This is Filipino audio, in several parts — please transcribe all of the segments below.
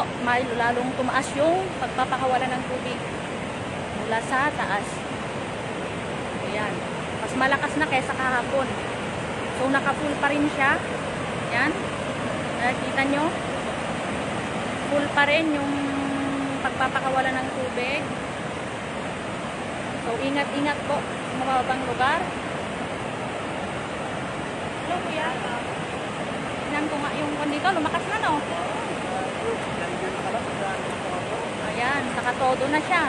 po, may lalong tumaas yung pagpapakawala ng tubig mula sa taas. Ayan. Mas malakas na kaysa kahapon. So, naka-full pa rin siya. Ayan. Nakikita nyo? Full pa rin yung pagpapakawala ng tubig. So, ingat-ingat po sa mababang lugar. Hello, kuya. Tingnan ko nga yung kondito. Lumakas na, no? Ayan, nakatodo na siya.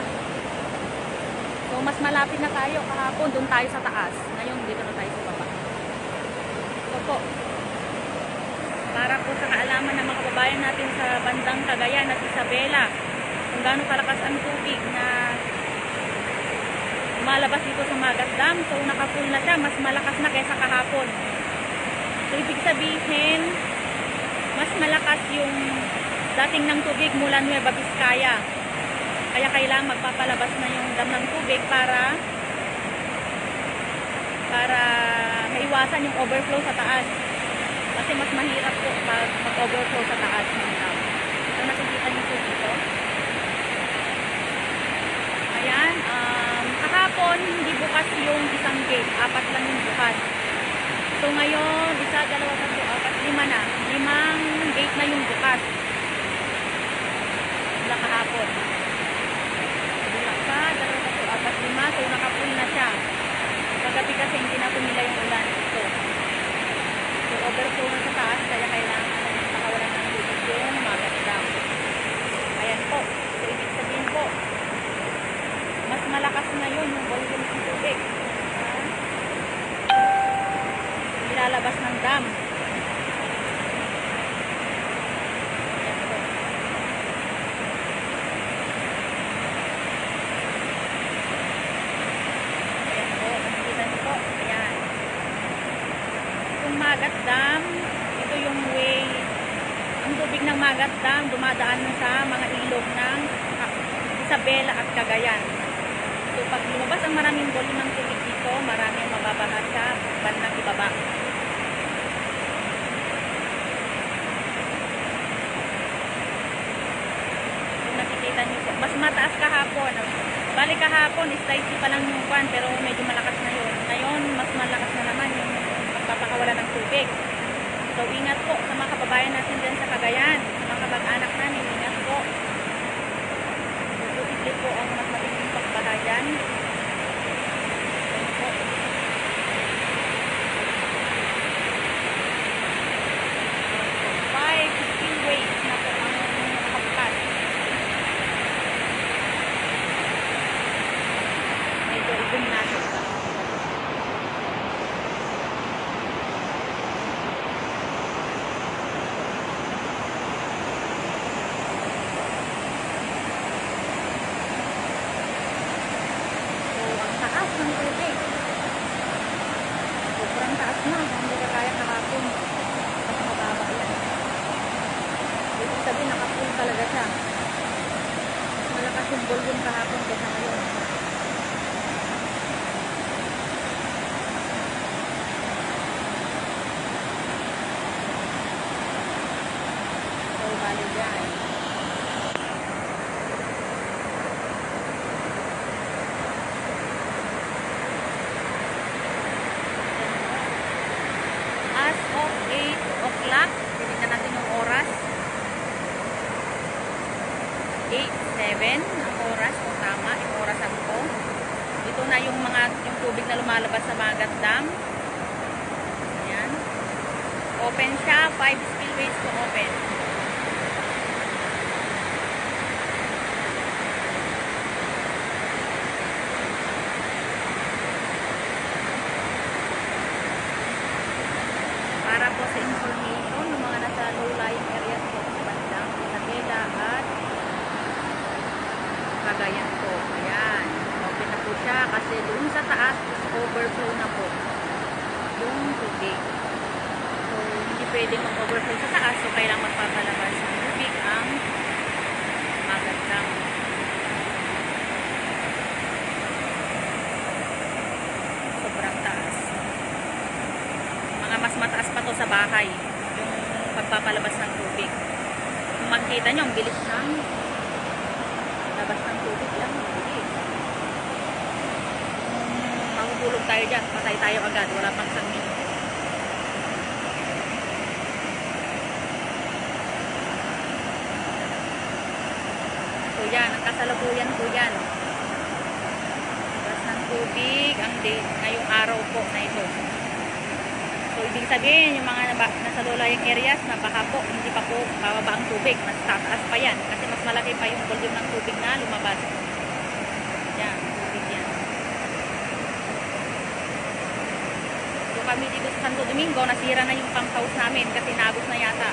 So, mas malapit na tayo. Kahapon, doon tayo sa taas. Ngayon, dito na tayo sa baba. So po, para po sa kaalaman ng mga kababayan natin sa bandang Cagayan at Isabela, kung gaano kalakas ang tubig na lumalabas dito sa Magat Dam. So, naka-full na siya. Mas malakas na kaysa kahapon. So, ibig sabihin, mas malakas yung dating ng tubig mula Nueva Vizcaya. Kaya kailangan magpapalabas na yung dam ng tubig para maiwasan yung overflow sa taas. Kasi mas mahirap po mag-overflow sa taas ng dam. So, nakikita niyo po dito. Ayan. Kahapon, hindi bukas yung isang gate. 4 lang yung bukas. So, ngayon, 1, 2, 3, 4, 5 na. 5 gate na yung bukas. Wala kahapon. Wala pa, 2, 3, 4, 5. So, nakapull na siya. Kagabi kasi hindi na tumila yung ulan dito. So, overflow na sa taas. Kaya kailangan pakawalan ng tubig yung Magat Dam. Ayan po. So, ibig sabihin po, mas malakas ngayon yung volume ng tubig. Ilalabas ng dam. Ayan po. Ayan po. Nakikita niyo po. Ayan. Itong Magat Dam, ito yung way. Ang tubig ng Magat Dam dumadaan sa mga ilog ng Isabela at Cagayan. So, pag lumabas ang maraming volume ng tubig dito, maraming mababaha sa bandang ibaba. So, nakikita niyo po. Mas mataas kahapon. Bali kahapon, slightly pa lang yung kwan, pero medyo malakas na yun. Ngayon, mas malakas na naman yung pagpapakawala ng tubig. So, ingat po sa mga kababayan natin dyan sa Cagayan. Sa mga kabag-anak namin, ingat po. Posible po ang mas matinding pagbaha dyan. Ayan po. 15 ways na po ang nakapagpas. Medyo i-zoom natin pa. Sobrang taas na. Hindi ka kaya kahapon. Mas mababa yan. Ibig sabihin, nakapull talaga siya. Mas malakas yung volume kahapon kaysa ngayon. So, bali dyan. As of 8 o'clock, titignan natin yung oras. 8:07 ang oras, kung tama yung orasan ko. Ito na yung tubig na lumalabas sa Magat Dam. Ayan. Open siya, 5 spillways to open. Para po sa information ng mga nasa low-lying areas po sa bandang Isabela at Cagayan po. Ayan. Open na po siya kasi doon sa taas is overflow na po yung tubig. So, hindi pwedeng mag-overflow sa taas. So, kailangan magpapalabas ng tubig ang Magat Dam. Sobrang taas. Mga mas mataas pa to sa bahay yung pagpapalabas ng tubig. Kung Kita nyo, ang bilis ng labas ng tubig lang. Bilis. Mahugulog tayo dyan. Patay tayo agad. Wala pang sangin. So yan, ang kasalukuyan po yan. Labas ng tubig ang ngayong araw po na ito. So ibig sabihin, yung mga nasa low-lying areas na baha po, hindi pa po bababa ang tubig. Mas tataas pa yan. Kasi mas malaki pa yung volume ng tubig na lumabas. Yan, tubig yan. So kami dito sa Santo Domingo, nasira na yung pump house namin kasi naagos na yata.